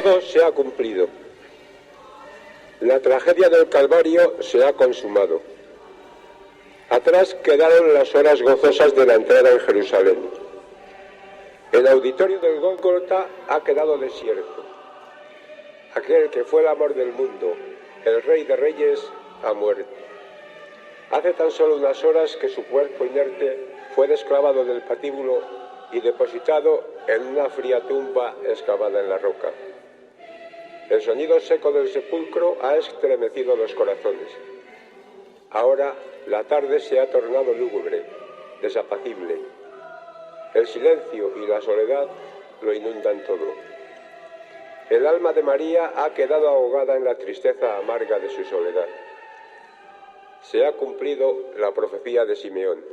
Todo se ha cumplido. La tragedia del Calvario se ha consumado. Atrás quedaron las horas gozosas de la entrada en Jerusalén. El auditorio del Gólgota ha quedado desierto. Aquel que fue el amor del mundo, el Rey de Reyes, ha muerto. Hace tan solo unas horas que su cuerpo inerte fue desclavado del patíbulo y depositado en una fría tumba excavada en la roca. El sonido seco del sepulcro ha estremecido los corazones. Ahora la tarde se ha tornado lúgubre, desapacible. El silencio y la soledad lo inundan todo. El alma de María ha quedado ahogada en la tristeza amarga de su soledad. Se ha cumplido la profecía de Simeón,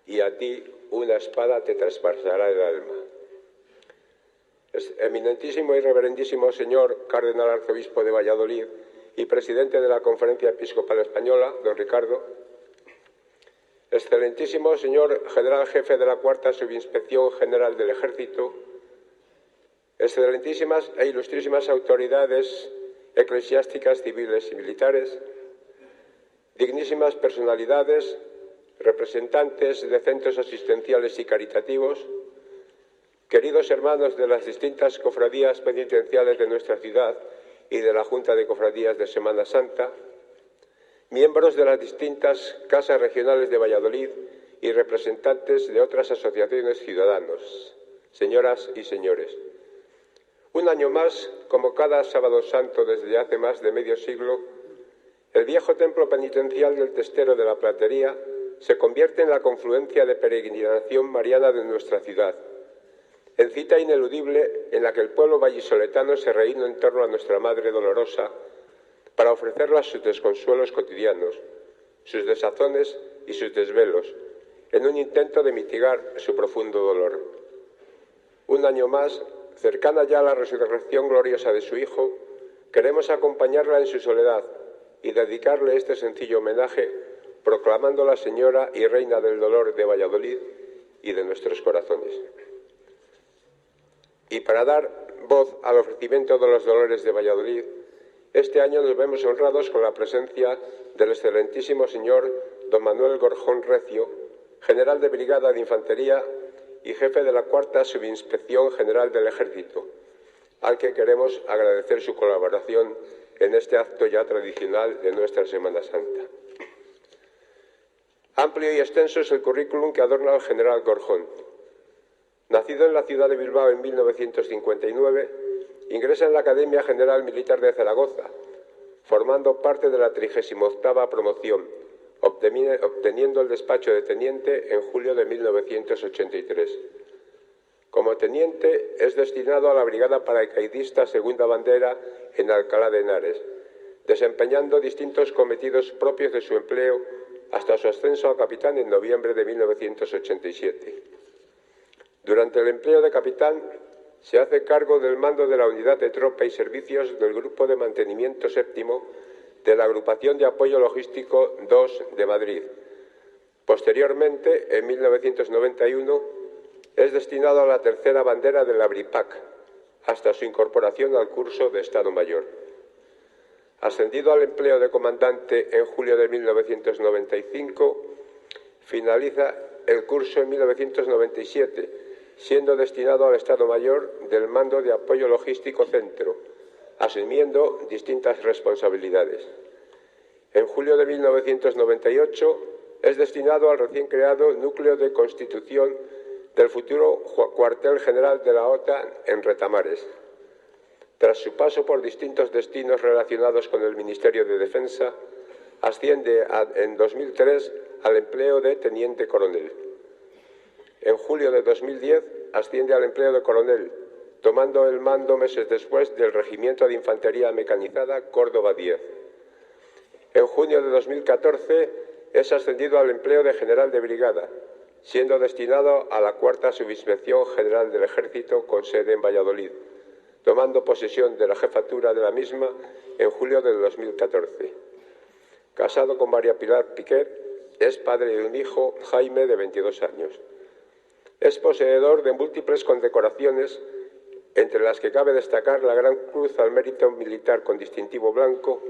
y a ti una espada te traspasará el alma. Eminentísimo y reverendísimo señor Cardenal Arzobispo de Valladolid y presidente de la Conferencia Episcopal Española, don Ricardo, excelentísimo señor General Jefe de la Cuarta Subinspección General del Ejército, excelentísimas e ilustrísimas autoridades eclesiásticas, civiles y militares, dignísimas personalidades, representantes de centros asistenciales y caritativos, queridos hermanos de las distintas cofradías penitenciales de nuestra ciudad y de la Junta de Cofradías de Semana Santa, miembros de las distintas casas regionales de Valladolid y representantes de otras asociaciones ciudadanos, señoras y señores. Un año más, como cada sábado santo desde hace más de medio siglo, el viejo templo penitencial del Testero de la Platería se convierte en la confluencia de peregrinación mariana de nuestra ciudad, en cita ineludible en la que el pueblo vallisoletano se reúne en torno a nuestra Madre Dolorosa para ofrecerla sus desconsuelos cotidianos, sus desazones y sus desvelos, en un intento de mitigar su profundo dolor. Un año más, cercana ya a la resurrección gloriosa de su Hijo, queremos acompañarla en su soledad y dedicarle este sencillo homenaje, proclamándola Señora y Reina del Dolor de Valladolid y de nuestros corazones. Y para dar voz al ofrecimiento de los dolores de Valladolid, este año nos vemos honrados con la presencia del excelentísimo señor don Manuel Gorjón Recio, general de Brigada de Infantería y jefe de la Cuarta Subinspección General del Ejército, al que queremos agradecer su colaboración en este acto ya tradicional de nuestra Semana Santa. Amplio y extenso es el currículum que adorna al general Gorjón. Nacido en la ciudad de Bilbao en 1959, ingresa en la Academia General Militar de Zaragoza, formando parte de la 38ª promoción, obteniendo el despacho de teniente en julio de 1983. Como teniente es destinado a la Brigada Paracaidista Segunda Bandera en Alcalá de Henares, desempeñando distintos cometidos propios de su empleo hasta su ascenso a capitán en noviembre de 1987. Durante el empleo de capitán se hace cargo del mando de la Unidad de Tropa y Servicios del Grupo de Mantenimiento Séptimo de la Agrupación de Apoyo Logístico 2 de Madrid. Posteriormente, en 1991, es destinado a la tercera bandera de la BRIPAC, hasta su incorporación al curso de Estado Mayor. Ascendido al empleo de comandante en julio de 1995, finaliza el curso en 1997, siendo destinado al Estado Mayor del Mando de Apoyo Logístico Centro, asumiendo distintas responsabilidades. En julio de 1998 es destinado al recién creado Núcleo de Constitución del futuro cuartel general de la OTAN en Retamares. Tras su paso por distintos destinos relacionados con el Ministerio de Defensa, asciende en 2003 al empleo de teniente coronel. En julio de 2010 asciende al empleo de coronel, tomando el mando meses después del Regimiento de Infantería Mecanizada Córdoba 10. En junio de 2014 es ascendido al empleo de general de brigada, siendo destinado a la Cuarta Subinspección General del Ejército con sede en Valladolid, tomando posesión de la jefatura de la misma en julio de 2014. Casado con María Pilar Piquet, es padre de un hijo, Jaime, de 22 años. Es poseedor de múltiples condecoraciones entre las que cabe destacar la Gran Cruz al Mérito Militar con distintivo blanco,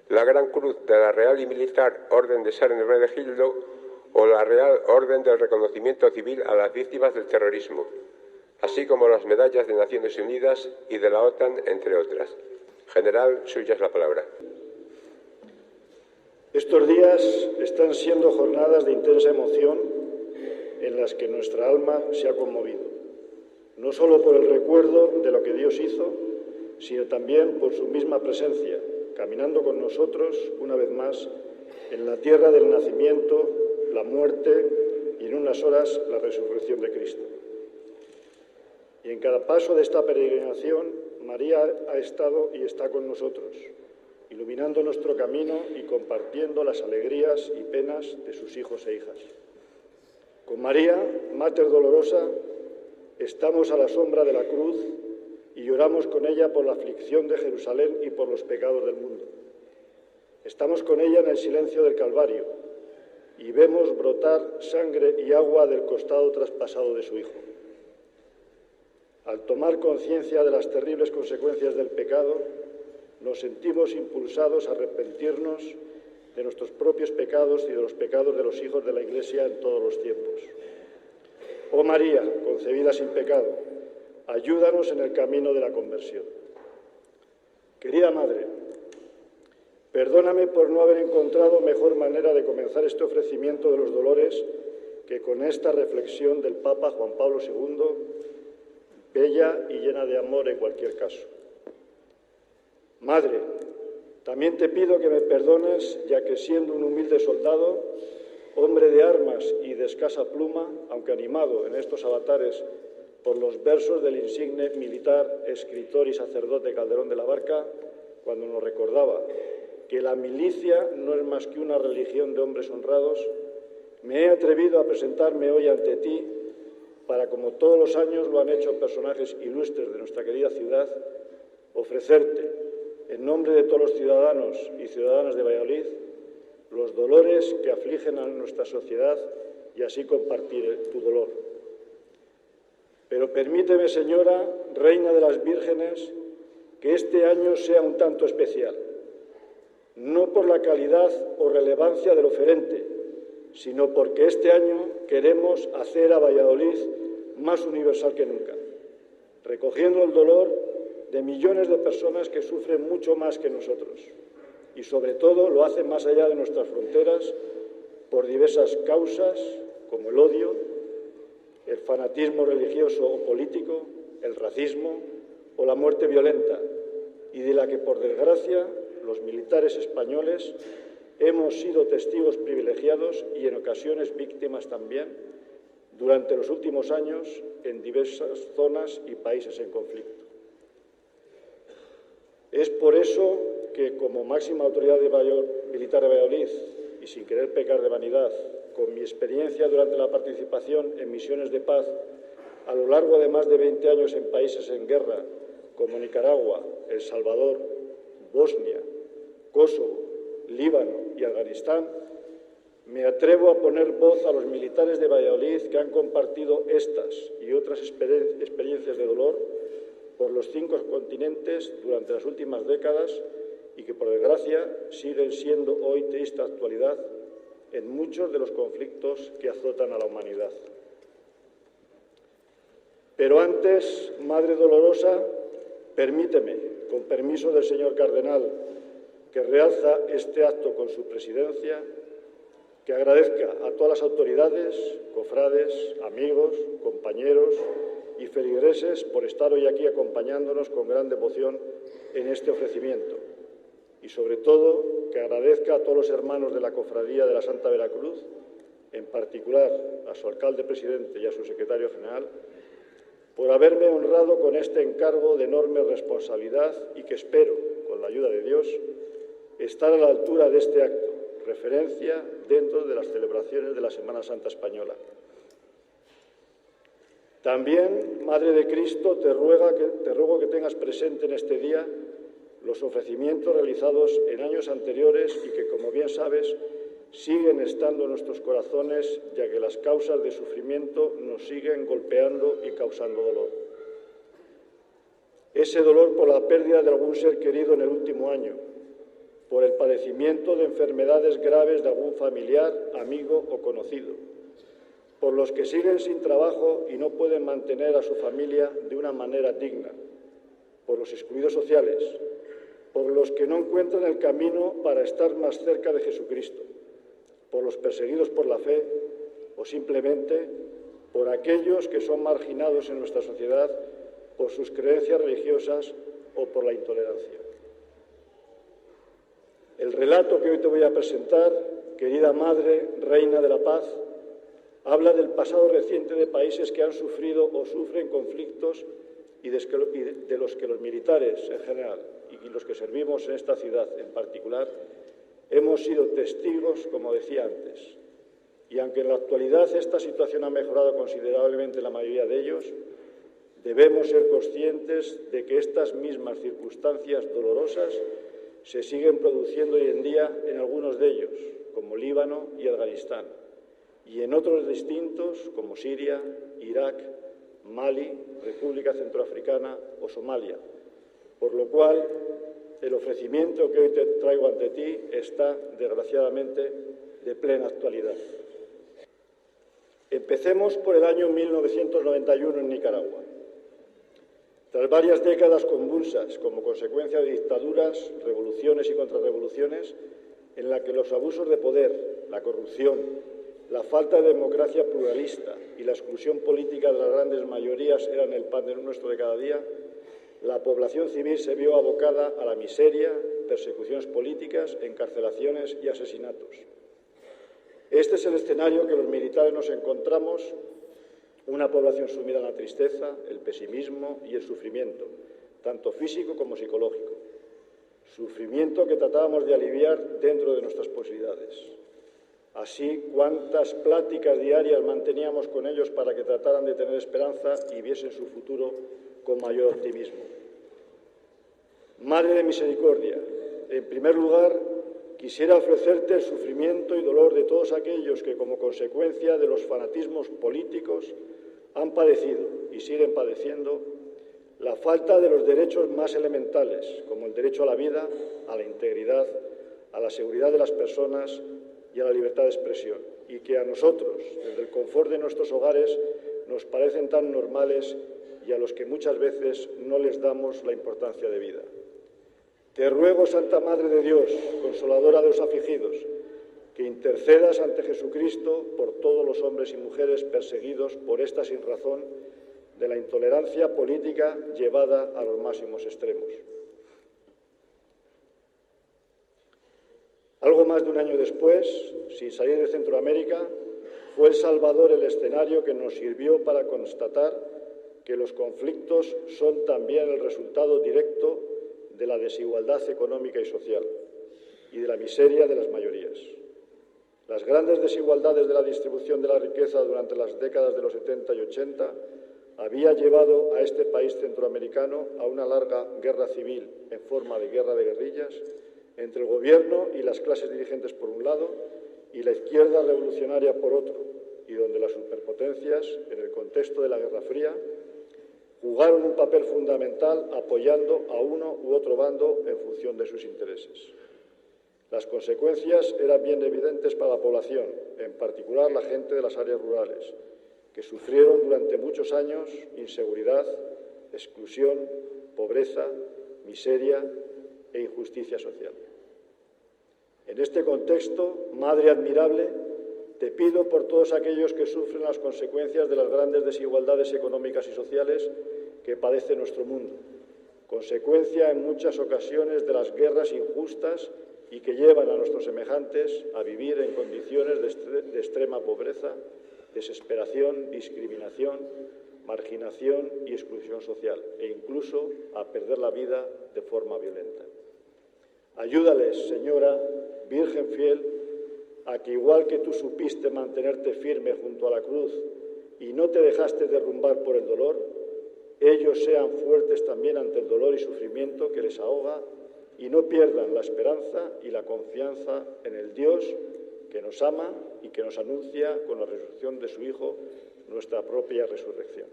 la Gran Cruz de la Real y Militar Orden de San Hermenegildo o la Real Orden del Reconocimiento Civil a las víctimas del terrorismo, así como las medallas de Naciones Unidas y de la OTAN, entre otras. General, suya es la palabra. Estos días están siendo jornadas de intensa emoción en las que nuestra alma se ha conmovido, no solo por el recuerdo de lo que Dios hizo, sino también por su misma presencia, caminando con nosotros, una vez más, en la tierra del nacimiento, la muerte y en unas horas la resurrección de Cristo. Y en cada paso de esta peregrinación, María ha estado y está con nosotros, iluminando nuestro camino y compartiendo las alegrías y penas de sus hijos e hijas. Con María, Mater Dolorosa, estamos a la sombra de la cruz y lloramos con ella por la aflicción de Jerusalén y por los pecados del mundo. Estamos con ella en el silencio del Calvario y vemos brotar sangre y agua del costado traspasado de su Hijo. Al tomar conciencia de las terribles consecuencias del pecado, nos sentimos impulsados a arrepentirnos de nuestros propios pecados y de los pecados de los hijos de la Iglesia en todos los tiempos. Oh María, concebida sin pecado, ayúdanos en el camino de la conversión. Querida Madre, perdóname por no haber encontrado mejor manera de comenzar este ofrecimiento de los dolores que con esta reflexión del Papa Juan Pablo II, bella y llena de amor en cualquier caso. Madre, también te pido que me perdones, ya que siendo un humilde soldado, hombre de armas y de escasa pluma, aunque animado en estos avatares por los versos del insigne militar, escritor y sacerdote Calderón de la Barca, cuando nos recordaba que la milicia no es más que una religión de hombres honrados, me he atrevido a presentarme hoy ante ti para, como todos los años lo han hecho personajes ilustres de nuestra querida ciudad, ofrecerte, en nombre de todos los ciudadanos y ciudadanas de Valladolid, los dolores que afligen a nuestra sociedad y así compartir tu dolor. Pero permíteme, Señora, Reina de las Vírgenes, que este año sea un tanto especial, no por la calidad o relevancia del oferente, sino porque este año queremos hacer a Valladolid más universal que nunca, recogiendo el dolor de millones de personas que sufren mucho más que nosotros y, sobre todo, lo hacen más allá de nuestras fronteras por diversas causas como el odio, el fanatismo religioso o político, el racismo o la muerte violenta, y de la que, por desgracia, los militares españoles hemos sido testigos privilegiados y, en ocasiones, víctimas también, durante los últimos años en diversas zonas y países en conflicto. Es por eso que, como máxima autoridad militar de Valladolid, y sin querer pecar de vanidad, con mi experiencia durante la participación en misiones de paz a lo largo de más de 20 años en países en guerra, como Nicaragua, El Salvador, Bosnia, Kosovo, Líbano y Afganistán, me atrevo a poner voz a los militares de Valladolid que han compartido estas y otras experiencias de dolor por los 5 continentes durante las últimas décadas y que, por desgracia, siguen siendo hoy triste actualidad en muchos de los conflictos que azotan a la humanidad. Pero antes, Madre Dolorosa, permíteme, con permiso del señor cardenal, que realza este acto con su presidencia, que agradezca a todas las autoridades, cofrades, amigos, compañeros y feligreses por estar hoy aquí acompañándonos con gran devoción en este ofrecimiento. Y, sobre todo, que agradezca a todos los hermanos de la Cofradía de la Santa Veracruz, en particular a su alcalde presidente y a su secretario general, por haberme honrado con este encargo de enorme responsabilidad y que espero, con la ayuda de Dios, estar a la altura de este acto, referencia dentro de las celebraciones de la Semana Santa Española. También, Madre de Cristo, te ruego que tengas presente en este día los ofrecimientos realizados en años anteriores y que, como bien sabes, siguen estando en nuestros corazones, ya que las causas de sufrimiento nos siguen golpeando y causando dolor. ese dolor por la pérdida de algún ser querido en el último año, por el padecimiento de enfermedades graves de algún familiar, amigo o conocido, por los que siguen sin trabajo y no pueden mantener a su familia de una manera digna, por los excluidos sociales, por los que no encuentran el camino para estar más cerca de Jesucristo, por los perseguidos por la fe o simplemente por aquellos que son marginados en nuestra sociedad por sus creencias religiosas o por la intolerancia. El relato que hoy te voy a presentar, querida Madre, Reina de la Paz, habla del pasado reciente de países que han sufrido o sufren conflictos y de los que los militares en general y los que servimos en esta ciudad en particular hemos sido testigos, como decía antes. Y aunque en la actualidad esta situación ha mejorado considerablemente en la mayoría de ellos, debemos ser conscientes de que estas mismas circunstancias dolorosas se siguen produciendo hoy en día en algunos de ellos, como Líbano y Afganistán, y en otros distintos como Siria, Irak, Mali, República Centroafricana o Somalia, por lo cual el ofrecimiento que hoy te traigo ante ti está, desgraciadamente, de plena actualidad. Empecemos por el año 1991 en Nicaragua. Tras varias décadas convulsas como consecuencia de dictaduras, revoluciones y contrarrevoluciones, en la que los abusos de poder, la corrupción, la falta de democracia pluralista y la exclusión política de las grandes mayorías eran el pan nuestro de cada día, la población civil se vio abocada a la miseria, persecuciones políticas, encarcelaciones y asesinatos. Este es el escenario que los militares nos encontramos, una población sumida en la tristeza, el pesimismo y el sufrimiento, tanto físico como psicológico. Sufrimiento que tratábamos de aliviar dentro de nuestras posibilidades. Así, cuántas pláticas diarias manteníamos con ellos para que trataran de tener esperanza y viesen su futuro con mayor optimismo. Madre de misericordia, en primer lugar, quisiera ofrecerte el sufrimiento y dolor de todos aquellos que, como consecuencia de los fanatismos políticos, han padecido y siguen padeciendo la falta de los derechos más elementales, como el derecho a la vida, a la integridad, a la seguridad de las personas y a la libertad de expresión, y que a nosotros, desde el confort de nuestros hogares, nos parecen tan normales y a los que muchas veces no les damos la importancia debida. Te ruego, Santa Madre de Dios, consoladora de los afligidos, que intercedas ante Jesucristo por todos los hombres y mujeres perseguidos por esta sinrazón de la intolerancia política llevada a los máximos extremos. Algo más de un año después, sin salir de Centroamérica, fue El Salvador el escenario que nos sirvió para constatar que los conflictos son también el resultado directo de la desigualdad económica y social y de la miseria de las mayorías. Las grandes desigualdades de la distribución de la riqueza durante las décadas de los 70 y 80 había llevado a este país centroamericano a una larga guerra civil en forma de guerra de guerrillas entre el gobierno y las clases dirigentes por un lado y la izquierda revolucionaria por otro, y donde las superpotencias, en el contexto de la Guerra Fría, jugaron un papel fundamental apoyando a uno u otro bando en función de sus intereses. Las consecuencias eran bien evidentes para la población, en particular la gente de las áreas rurales, que sufrieron durante muchos años inseguridad, exclusión, pobreza, miseria e injusticia social. En este contexto, Madre admirable, te pido por todos aquellos que sufren las consecuencias de las grandes desigualdades económicas y sociales que padece nuestro mundo, consecuencia en muchas ocasiones de las guerras injustas y que llevan a nuestros semejantes a vivir en condiciones de extrema pobreza, desesperación, discriminación, marginación y exclusión social, e incluso a perder la vida de forma violenta. Ayúdales, Señora, Virgen fiel, a que igual que tú supiste mantenerte firme junto a la cruz y no te dejaste derrumbar por el dolor, ellos sean fuertes también ante el dolor y sufrimiento que les ahoga y no pierdan la esperanza y la confianza en el Dios que nos ama y que nos anuncia con la resurrección de su Hijo nuestra propia resurrección.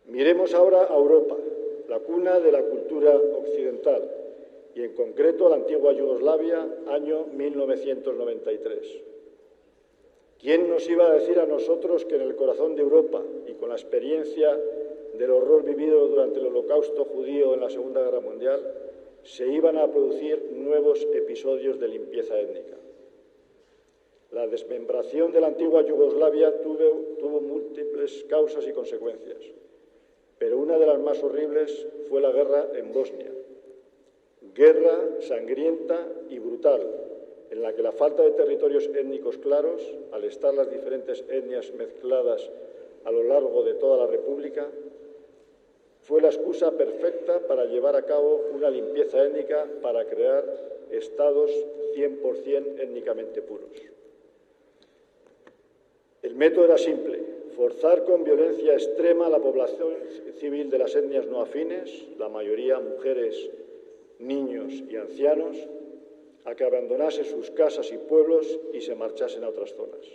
Miremos ahora a Europa, la cuna de la cultura occidental, y en concreto a la antigua Yugoslavia, año 1993. ¿Quién nos iba a decir a nosotros que en el corazón de Europa y con la experiencia del horror vivido durante el Holocausto judío en la Segunda Guerra Mundial se iban a producir nuevos episodios de limpieza étnica? La desmembración de la antigua Yugoslavia tuvo múltiples causas y consecuencias, pero una de las más horribles fue la guerra en Bosnia. Guerra sangrienta y brutal, en la que la falta de territorios étnicos claros, al estar las diferentes etnias mezcladas a lo largo de toda la República, fue la excusa perfecta para llevar a cabo una limpieza étnica para crear estados 100% étnicamente puros. El método era simple: forzar con violencia extrema a la población civil de las etnias no afines, la mayoría mujeres, niños y ancianos, a que abandonase sus casas y pueblos y se marchasen a otras zonas.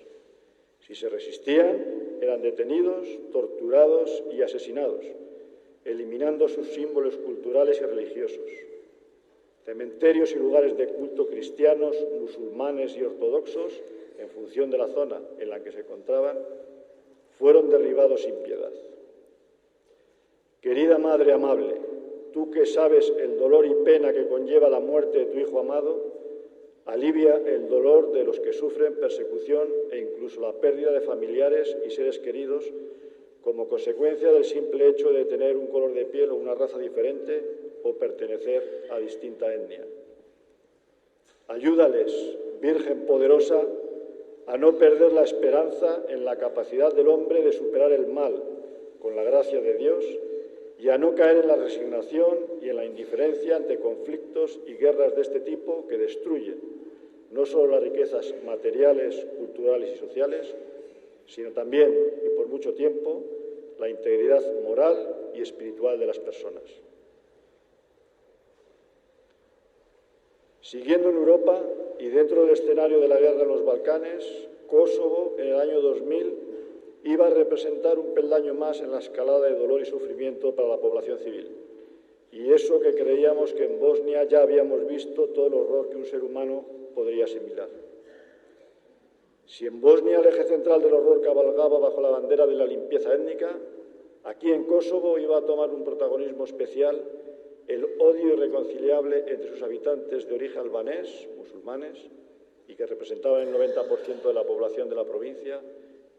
Si se resistían, eran detenidos, torturados y asesinados, eliminando sus símbolos culturales y religiosos. Cementerios y lugares de culto cristianos, musulmanes y ortodoxos, en función de la zona en la que se encontraban, fueron derribados sin piedad. Querida Madre amable, tú que sabes el dolor y pena que conlleva la muerte de tu hijo amado, alivia el dolor de los que sufren persecución e incluso la pérdida de familiares y seres queridos como consecuencia del simple hecho de tener un color de piel o una raza diferente o pertenecer a distinta etnia. Ayúdales, Virgen poderosa, a no perder la esperanza en la capacidad del hombre de superar el mal con la gracia de Dios y a no caer en la resignación y en la indiferencia ante conflictos y guerras de este tipo que destruyen no solo las riquezas materiales, culturales y sociales, sino también, y por mucho tiempo, la integridad moral y espiritual de las personas. Siguiendo en Europa y dentro del escenario de la guerra en los Balcanes, Kosovo, en el año 2000, iba a representar un peldaño más en la escalada de dolor y sufrimiento para la población civil. Y eso que creíamos que en Bosnia ya habíamos visto todo el horror que un ser humano podría asimilar. Si en Bosnia el eje central del horror cabalgaba bajo la bandera de la limpieza étnica, aquí en Kosovo iba a tomar un protagonismo especial el odio irreconciliable entre sus habitantes de origen albanés, musulmanes, y que representaban el 90% de la población de la provincia,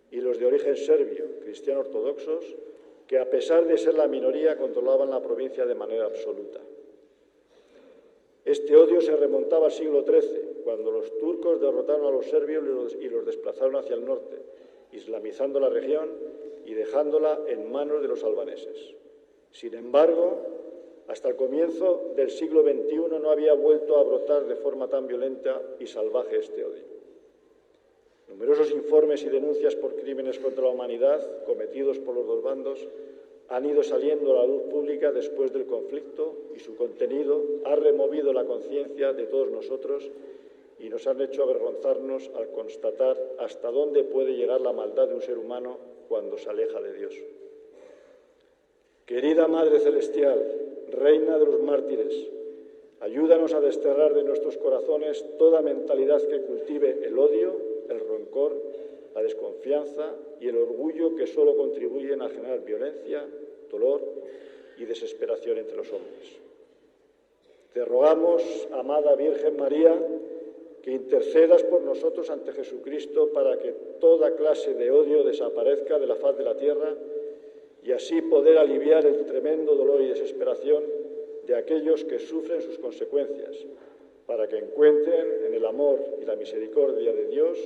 y los de origen serbio, cristiano ortodoxos, que a pesar de ser la minoría controlaban la provincia de manera absoluta. Este odio se remontaba al siglo XIII, cuando los turcos derrotaron a los serbios y los desplazaron hacia el norte, islamizando la región y dejándola en manos de los albaneses. Sin embargo, hasta el comienzo del siglo XXI no había vuelto a brotar de forma tan violenta y salvaje este odio. Numerosos informes y denuncias por crímenes contra la humanidad cometidos por los dos bandos han ido saliendo a la luz pública después del conflicto y su contenido ha removido la conciencia de todos nosotros y nos han hecho avergonzarnos al constatar hasta dónde puede llegar la maldad de un ser humano cuando se aleja de Dios. Querida Madre Celestial, Reina de los mártires, ayúdanos a desterrar de nuestros corazones toda mentalidad que cultive el odio, el rencor, la desconfianza y el orgullo que solo contribuyen a generar violencia, dolor y desesperación entre los hombres. Te rogamos, amada Virgen María, que intercedas por nosotros ante Jesucristo para que toda clase de odio desaparezca de la faz de la tierra y así poder aliviar el tremendo dolor y desesperación de aquellos que sufren sus consecuencias, para que encuentren en el amor y la misericordia de Dios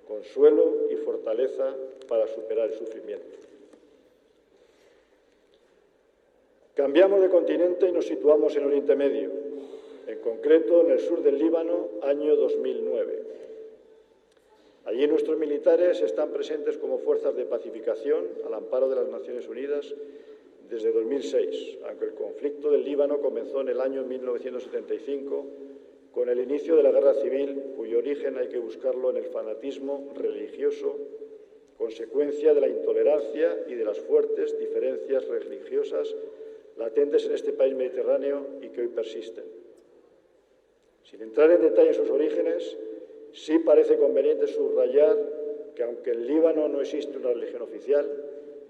consuelo y fortaleza para superar el sufrimiento. Cambiamos de continente y nos situamos en Oriente Medio, en concreto en el sur del Líbano, año 2009. Allí nuestros militares están presentes como fuerzas de pacificación al amparo de las Naciones Unidas desde 2006, aunque el conflicto del Líbano comenzó en el año 1975 con el inicio de la guerra civil, cuyo origen hay que buscarlo en el fanatismo religioso consecuencia de la intolerancia y de las fuertes diferencias religiosas latentes en este país mediterráneo y que hoy persisten. Sin entrar en detalle en sus orígenes, sí parece conveniente subrayar que, aunque en Líbano no existe una religión oficial,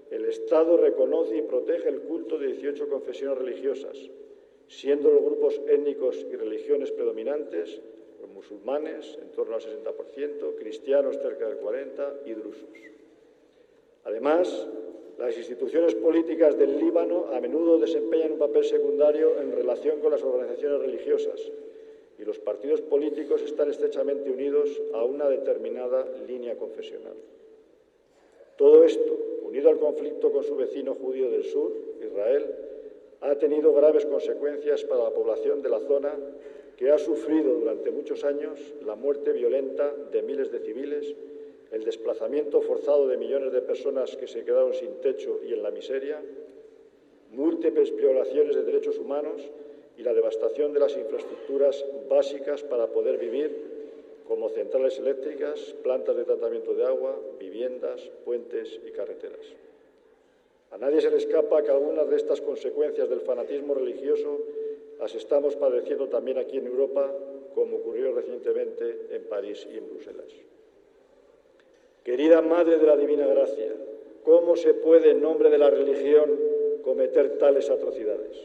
el Estado reconoce y protege el culto de 18 confesiones religiosas, siendo los grupos étnicos y religiones predominantes los musulmanes, en torno al 60%, cristianos, cerca del 40%, y drusos. Además, las instituciones políticas del Líbano a menudo desempeñan un papel secundario en relación con las organizaciones religiosas, y los partidos políticos están estrechamente unidos a una determinada línea confesional. Todo esto, unido al conflicto con su vecino judío del sur, Israel, ha tenido graves consecuencias para la población de la zona, que ha sufrido durante muchos años la muerte violenta de miles de civiles, el desplazamiento forzado de millones de personas que se quedaron sin techo y en la miseria, múltiples violaciones de derechos humanos y la devastación de las infraestructuras básicas para poder vivir, como centrales eléctricas, plantas de tratamiento de agua, viviendas, puentes y carreteras. A nadie se le escapa que algunas de estas consecuencias del fanatismo religioso las estamos padeciendo también aquí en Europa, como ocurrió recientemente en París y en Bruselas. Querida Madre de la Divina Gracia, ¿cómo se puede, en nombre de la religión, cometer tales atrocidades?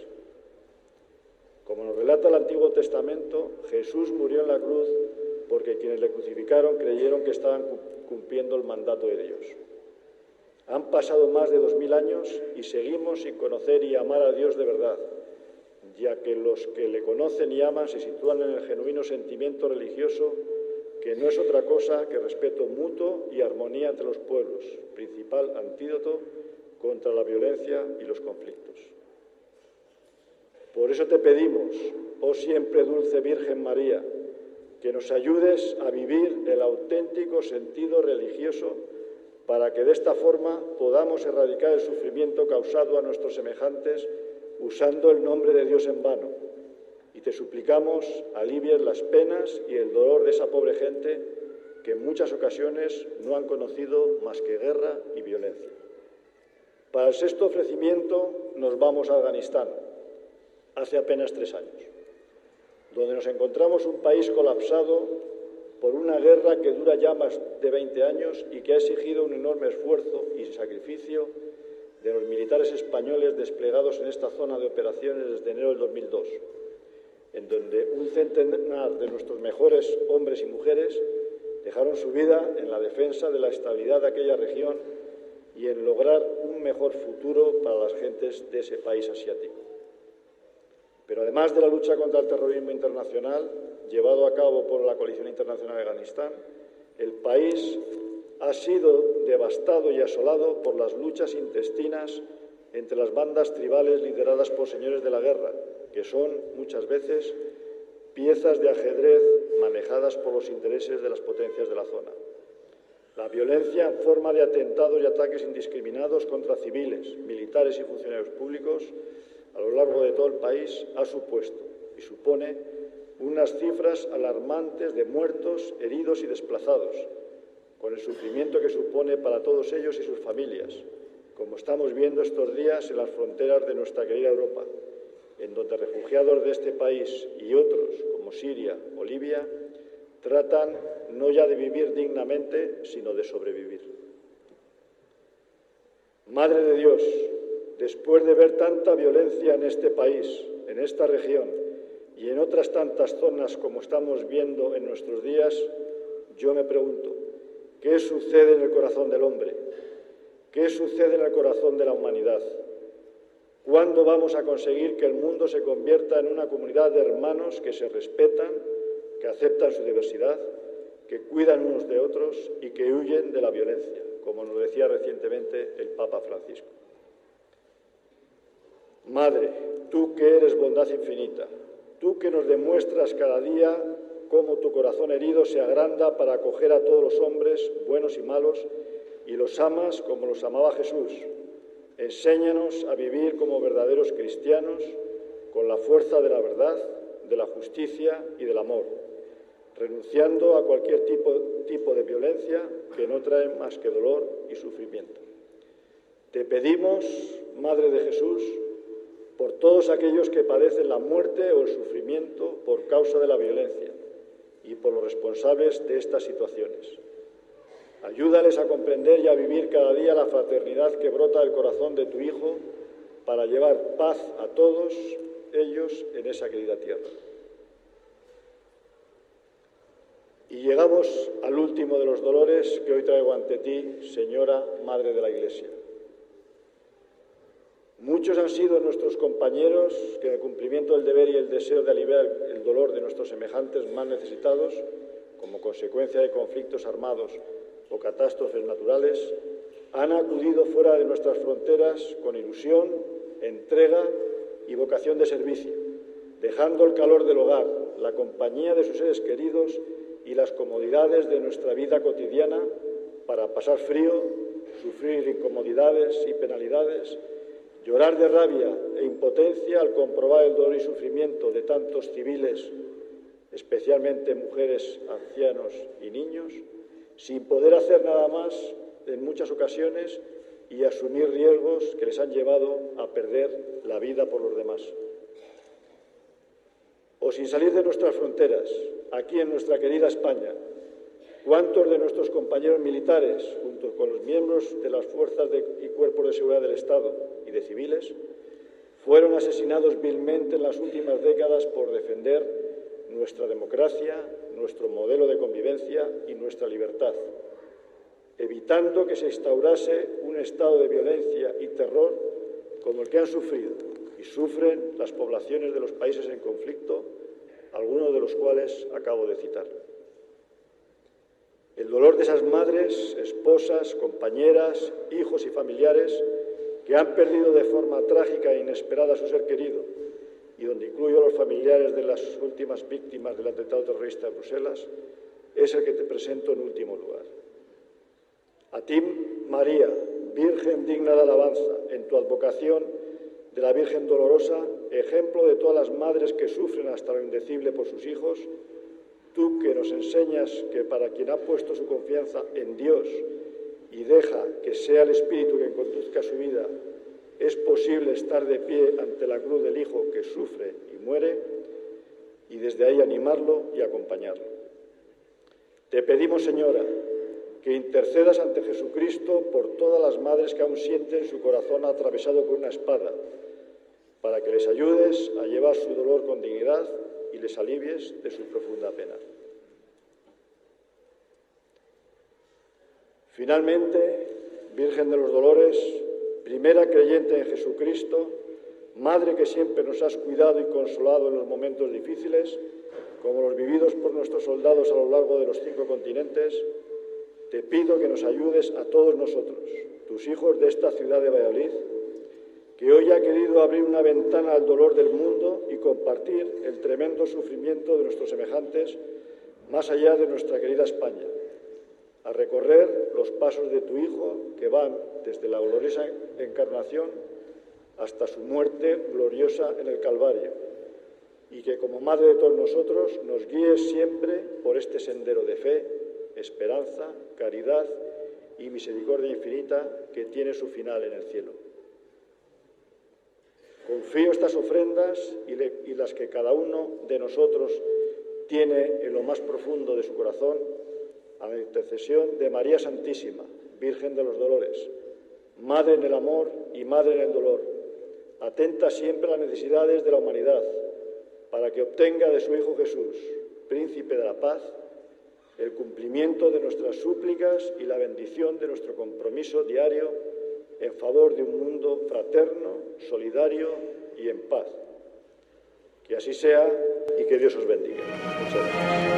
Como nos relata el Antiguo Testamento, Jesús murió en la cruz porque quienes le crucificaron creyeron que estaban cumpliendo el mandato de Dios. Han pasado más de 2000 años y seguimos sin conocer y amar a Dios de verdad, ya que los que le conocen y aman se sitúan en el genuino sentimiento religioso, que no es otra cosa que respeto mutuo y armonía entre los pueblos, principal antídoto contra la violencia y los conflictos. Por eso te pedimos, oh siempre dulce Virgen María, que nos ayudes a vivir el auténtico sentido religioso para que de esta forma podamos erradicar el sufrimiento causado a nuestros semejantes usando el nombre de Dios en vano. Y te suplicamos alivies las penas y el dolor de esa pobre gente que en muchas ocasiones no han conocido más que guerra y violencia. Para el sexto ofrecimiento nos vamos a Afganistán, hace apenas 3 años, donde nos encontramos un país colapsado por una guerra que dura ya más de 20 años y que ha exigido un enorme esfuerzo y sacrificio de los militares españoles desplegados en esta zona de operaciones desde enero del 2002, en donde un centenar de nuestros mejores hombres y mujeres dejaron su vida en la defensa de la estabilidad de aquella región y en lograr un mejor futuro para las gentes de ese país asiático. Pero además de la lucha contra el terrorismo internacional, llevado a cabo por la Coalición Internacional de Afganistán, el país ha sido devastado y asolado por las luchas intestinas entre las bandas tribales lideradas por señores de la guerra, que son muchas veces piezas de ajedrez manejadas por los intereses de las potencias de la zona. La violencia en forma de atentados y ataques indiscriminados contra civiles, militares y funcionarios públicos a lo largo de todo el país ha supuesto y supone unas cifras alarmantes de muertos, heridos y desplazados, con el sufrimiento que supone para todos ellos y sus familias, como estamos viendo estos días en las fronteras de nuestra querida Europa, en donde refugiados de este país y otros, como Siria o Libia, tratan no ya de vivir dignamente, sino de sobrevivir. Madre de Dios, después de ver tanta violencia en este país, en esta región y en otras tantas zonas como estamos viendo en nuestros días, yo me pregunto, ¿qué sucede en el corazón del hombre? ¿Qué sucede en el corazón de la humanidad? ¿Cuándo vamos a conseguir que el mundo se convierta en una comunidad de hermanos que se respetan, que aceptan su diversidad, que cuidan unos de otros y que huyen de la violencia, como nos decía recientemente el Papa Francisco? Madre, tú que eres bondad infinita, tú que nos demuestras cada día cómo tu corazón herido se agranda para acoger a todos los hombres, buenos y malos, y los amas como los amaba Jesús. Enséñanos a vivir como verdaderos cristianos, con la fuerza de la verdad, de la justicia y del amor, renunciando a cualquier tipo de violencia que no trae más que dolor y sufrimiento. Te pedimos, Madre de Jesús, por todos aquellos que padecen la muerte o el sufrimiento por causa de la violencia y por los responsables de estas situaciones. Ayúdales a comprender y a vivir cada día la fraternidad que brota del corazón de tu Hijo para llevar paz a todos ellos en esa querida tierra. Y llegamos al último de los dolores que hoy traigo ante ti, Señora Madre de la Iglesia. Muchos han sido nuestros compañeros que en el cumplimiento del deber y el deseo de aliviar el dolor de nuestros semejantes más necesitados, como consecuencia de conflictos armados o catástrofes naturales, han acudido fuera de nuestras fronteras con ilusión, entrega y vocación de servicio, dejando el calor del hogar, la compañía de sus seres queridos y las comodidades de nuestra vida cotidiana para pasar frío, sufrir incomodidades y penalidades, llorar de rabia e impotencia al comprobar el dolor y sufrimiento de tantos civiles, especialmente mujeres, ancianos y niños, sin poder hacer nada más en muchas ocasiones y asumir riesgos que les han llevado a perder la vida por los demás. O sin salir de nuestras fronteras, aquí en nuestra querida España, ¿cuántos de nuestros compañeros militares, junto con los miembros de las fuerzas y cuerpos de seguridad del Estado y de civiles, fueron asesinados vilmente en las últimas décadas por defender nuestra democracia, nuestro modelo de convivencia y nuestra libertad, evitando que se instaurase un estado de violencia y terror como el que han sufrido y sufren las poblaciones de los países en conflicto, algunos de los cuales acabo de citar? El dolor de esas madres, esposas, compañeras, hijos y familiares que han perdido de forma trágica e inesperada a su ser querido, y donde incluyo a los familiares de las últimas víctimas del atentado terrorista de Bruselas, es el que te presento en último lugar. A ti, María, Virgen digna de alabanza, en tu advocación de la Virgen Dolorosa, ejemplo de todas las madres que sufren hasta lo indecible por sus hijos, tú que nos enseñas que para quien ha puesto su confianza en Dios y deja que sea el Espíritu quien conduzca su vida, es posible estar de pie ante la cruz del Hijo que sufre y muere, y desde ahí animarlo y acompañarlo. Te pedimos, Señora, que intercedas ante Jesucristo por todas las madres que aún sienten su corazón atravesado por una espada, para que les ayudes a llevar su dolor con dignidad y les alivies de su profunda pena. Finalmente, Virgen de los Dolores, primera creyente en Jesucristo, Madre que siempre nos has cuidado y consolado en los momentos difíciles, como los vividos por nuestros soldados a lo largo de los 5 continentes, te pido que nos ayudes a todos nosotros, tus hijos de esta ciudad de Valladolid, que hoy ha querido abrir una ventana al dolor del mundo y compartir el tremendo sufrimiento de nuestros semejantes más allá de nuestra querida España, a recorrer los pasos de tu Hijo que van desde la gloriosa encarnación hasta su muerte gloriosa en el Calvario, y que como Madre de todos nosotros nos guíes siempre por este sendero de fe, esperanza, caridad y misericordia infinita que tiene su final en el cielo. Confío estas ofrendas y las que cada uno de nosotros tiene en lo más profundo de su corazón a la intercesión de María Santísima, Virgen de los Dolores, Madre en el amor y Madre en el dolor, atenta siempre a las necesidades de la humanidad, para que obtenga de su Hijo Jesús, Príncipe de la Paz, el cumplimiento de nuestras súplicas y la bendición de nuestro compromiso diario en favor de un mundo fraterno, solidario y en paz. Que así sea y que Dios os bendiga. Muchas gracias.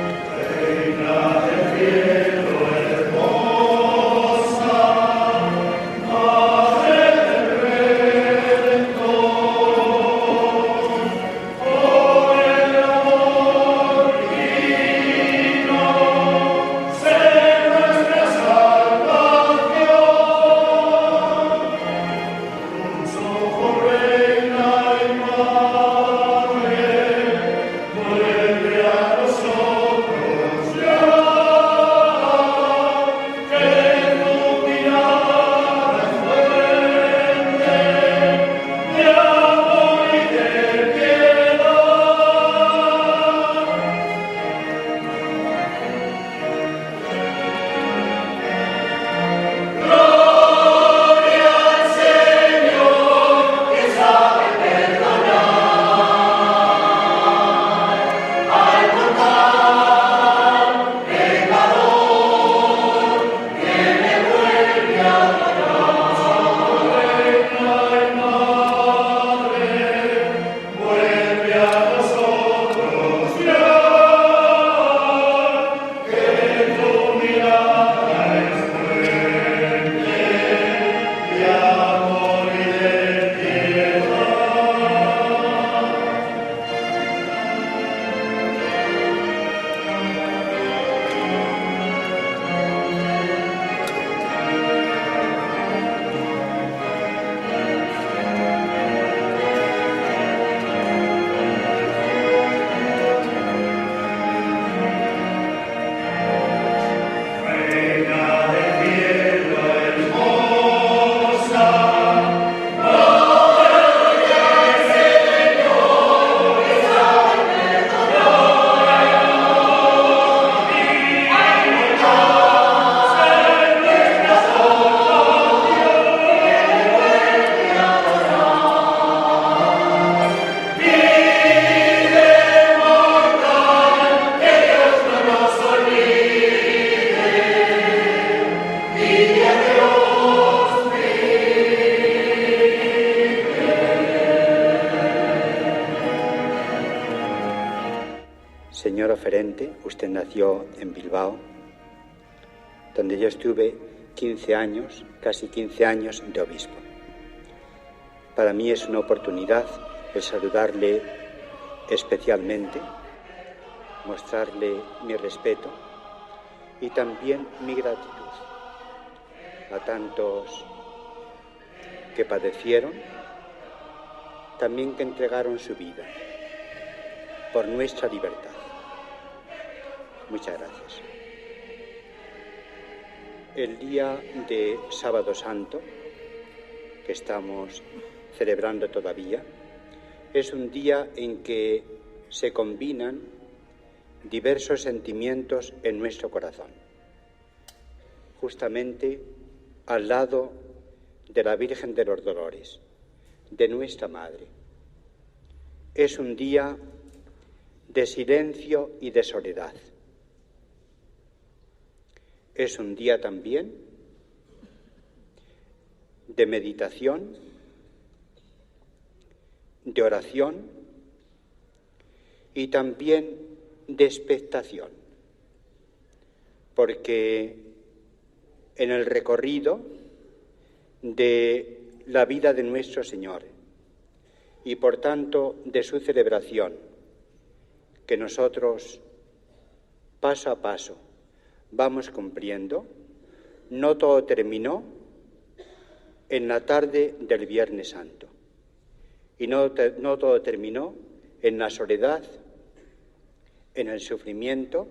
Señor oferente, usted nació en Bilbao, donde yo estuve 15 años, casi 15 años de obispo. Para mí es una oportunidad el saludarle especialmente, mostrarle mi respeto y también mi gratitud a tantos que padecieron, también que entregaron su vida por nuestra libertad. Muchas gracias. El día de Sábado Santo, que estamos celebrando todavía, es un día en que se combinan diversos sentimientos en nuestro corazón. Justamente al lado de la Virgen de los Dolores, de nuestra Madre. Es un día de silencio y de soledad. Es un día también de meditación, de oración y también de expectación, porque en el recorrido de la vida de nuestro Señor y por tanto de su celebración, que nosotros paso a paso vamos cumpliendo, no todo terminó en la tarde del Viernes Santo y no todo terminó en la soledad, en el sufrimiento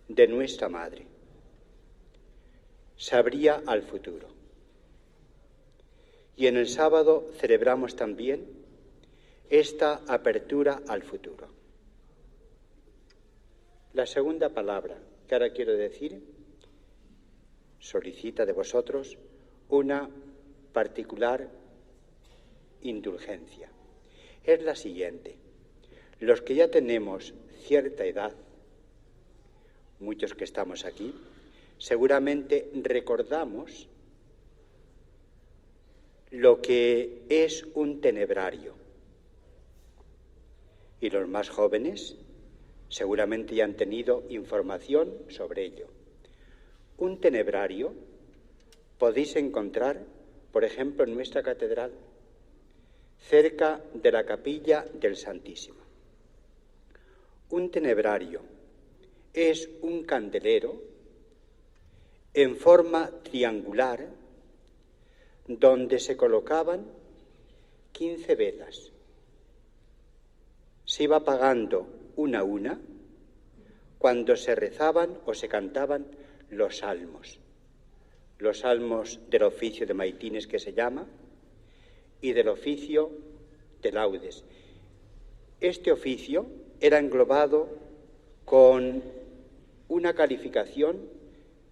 de nuestra Madre. Se abría al futuro. Y en el sábado celebramos también esta apertura al futuro. La segunda palabra que ahora quiero decir solicita de vosotros una particular indulgencia. Es la siguiente. Los que ya tenemos cierta edad, muchos que estamos aquí, seguramente recordamos lo que es un tenebrario. Y los más jóvenes seguramente ya han tenido información sobre ello. Un tenebrario podéis encontrar, por ejemplo, en nuestra catedral, cerca de la capilla del Santísimo. Un tenebrario es un candelero en forma triangular donde se colocaban 15 velas. Se iba apagando una a una cuando se rezaban o se cantaban los salmos del oficio de maitines que se llama y del oficio de laudes. Este oficio era englobado con una calificación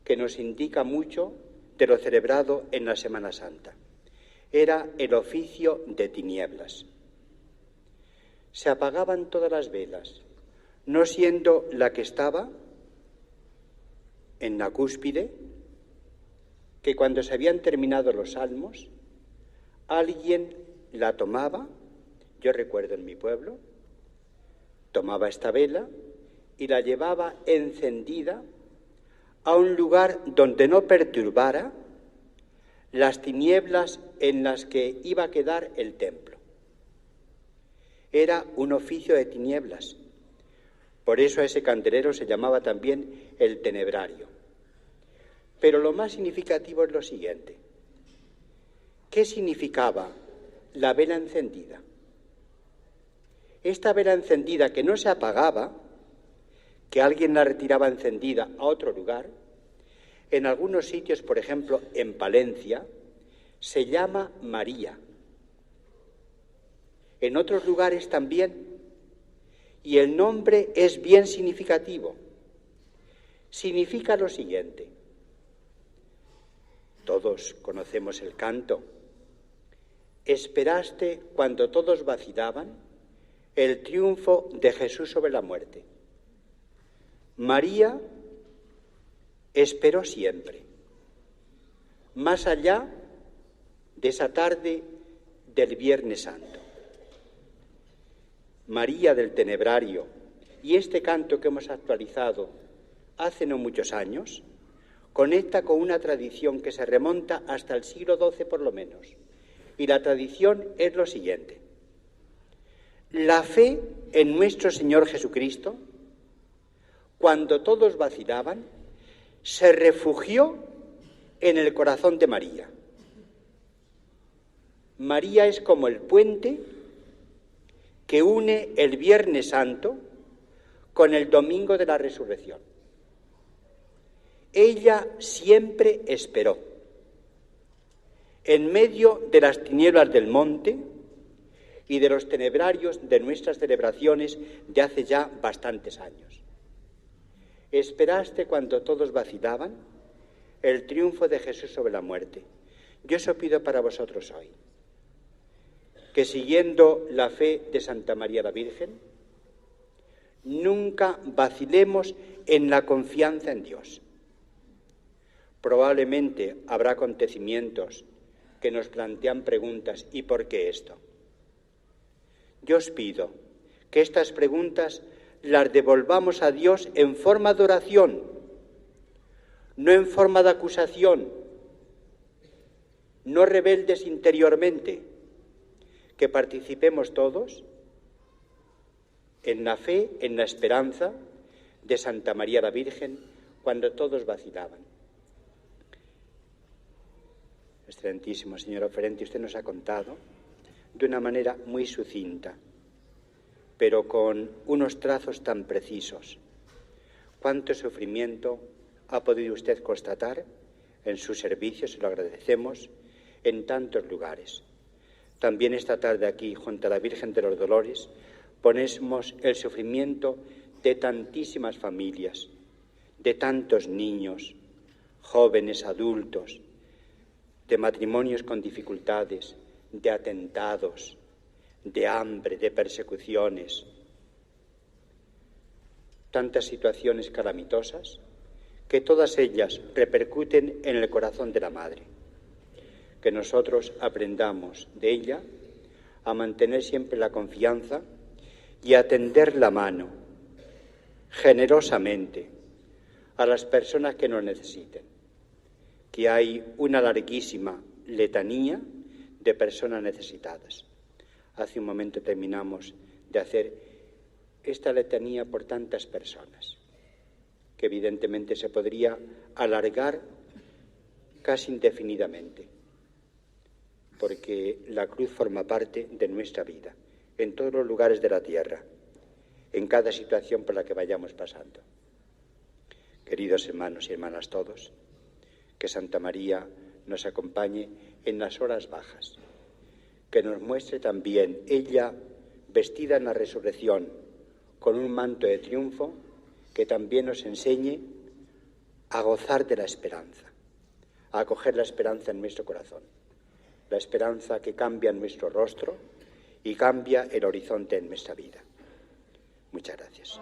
que nos indica mucho de lo celebrado en la Semana Santa. Era el oficio de tinieblas. Se apagaban todas las velas, no siendo la que estaba en la cúspide, que cuando se habían terminado los salmos, alguien la tomaba, yo recuerdo en mi pueblo, tomaba esta vela y la llevaba encendida a un lugar donde no perturbara las tinieblas en las que iba a quedar el templo. Era un oficio de tinieblas. Por eso a ese candelero se llamaba también el tenebrario. Pero lo más significativo es lo siguiente. ¿Qué significaba la vela encendida? Esta vela encendida que no se apagaba, que alguien la retiraba encendida a otro lugar, en algunos sitios, por ejemplo, en Palencia, se llama María. En otros lugares también. Y el nombre es bien significativo. Significa lo siguiente. Todos conocemos el canto. Esperaste cuando todos vacilaban el triunfo de Jesús sobre la muerte. María esperó siempre, más allá de esa tarde del Viernes Santo. María del Tenebrario, Y este canto que hemos actualizado hace no muchos años conecta con una tradición que se remonta hasta el siglo XII por lo menos. Y la tradición es lo siguiente: la fe en nuestro Señor Jesucristo, cuando todos vacilaban, se refugió en el corazón de María. María es como el puente que une el Viernes Santo con el domingo de la Resurrección. Ella siempre esperó, en medio de las tinieblas del monte y de los tenebrarios de nuestras celebraciones de hace ya bastantes años. Esperaste cuando todos vacilaban el triunfo de Jesús sobre la muerte. Yo eso pido para vosotros hoy, que siguiendo la fe de Santa María la Virgen, nunca vacilemos en la confianza en Dios. Probablemente habrá acontecimientos que nos plantean preguntas: ¿y por qué esto? Yo os pido que estas preguntas las devolvamos a Dios en forma de oración, no en forma de acusación, no rebeldes interiormente, que participemos todos en la fe, en la esperanza de Santa María la Virgen cuando todos vacilaban. Excelentísimo señor oferente, usted nos ha contado de una manera muy sucinta, pero con unos trazos tan precisos, cuánto sufrimiento ha podido usted constatar en su servicio, se lo agradecemos, en tantos lugares. También esta tarde aquí, junto a la Virgen de los Dolores, ponemos el sufrimiento de tantísimas familias, de tantos niños, jóvenes, adultos, de matrimonios con dificultades, de atentados, de hambre, de persecuciones, tantas situaciones calamitosas, que todas ellas repercuten en el corazón de la Madre. Que nosotros aprendamos de ella a mantener siempre la confianza y a tender la mano generosamente a las personas que nos necesiten, que hay una larguísima letanía de personas necesitadas. Hace un momento terminamos de hacer esta letanía por tantas personas, que evidentemente se podría alargar casi indefinidamente, porque la cruz forma parte de nuestra vida, en todos los lugares de la tierra, en cada situación por la que vayamos pasando. Queridos hermanos y hermanas todos, que Santa María nos acompañe en las horas bajas, que nos muestre también ella vestida en la resurrección con un manto de triunfo, que también nos enseñe a gozar de la esperanza, a acoger la esperanza en nuestro corazón, la esperanza que cambia nuestro rostro y cambia el horizonte en nuestra vida. Muchas gracias.